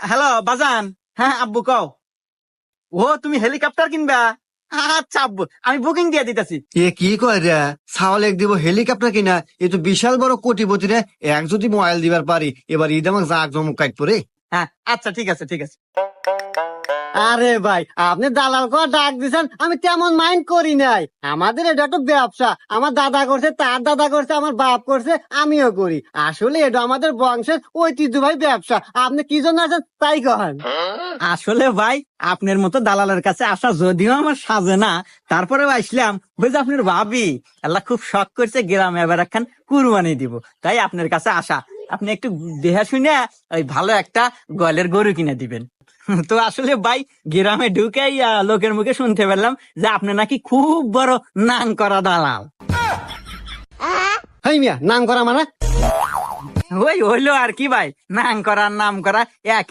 Hello বাজান। হ্যাঁ আব্বু কও। ও তুমি হেলিকপ্টার কিনবা? আচ্ছা আব্বু, আমি বুকিং দিয়ে দিতেছি। এ কি কয় রে, ছাওয়াল এক দিব হেলিকপ্টার কিনা, এ তো বিশাল বড় কোটিপতি রে। এক যদি মোবাইল দিবার পারি, এবার ঈদ আমাকে জাক জমক কাট পরে। হ্যাঁ আচ্ছা ঠিক আছে ঠিক আছে। আরে ভাই, আপনি দালাল করে ডাক দিছেন, আমি তেমন মাইন্ড করি নাই। আমাদের এটা তো ব্যবসা, আমার দাদা করছে, তার দাদা করছে, আমার বাপ করছে, আমিও করি। আসলে এটা আমাদের বংশের ঐতিহ্যবাহী ব্যবসা। আপনি কি জন্য আছেন তাই কহেন। আসলে ভাই আপনার মতো দালালের কাছে আসা যদিও আমার সাজে না, তারপরেও আসলাম বুঝে আপনার ভাবি আল্লাহ খুব শখ করছে গ্রামে এবার একখান কুরবানি দিব, তাই আপনার কাছে আসা। আপনি একটু দেহা শুনে ওই ভালো একটা গলের গরু কিনে দিবেন। তো আসলে ভাই গ্রামে ঢুকেই লোকের মুখে শুনতে পেলাম যে আপনি নাকি খুব বড় নাম করা দালাল। হাই মিয়া, নাম করা মানে? ওই হইলো আর কি ভাই, নাম করা নাম করা এক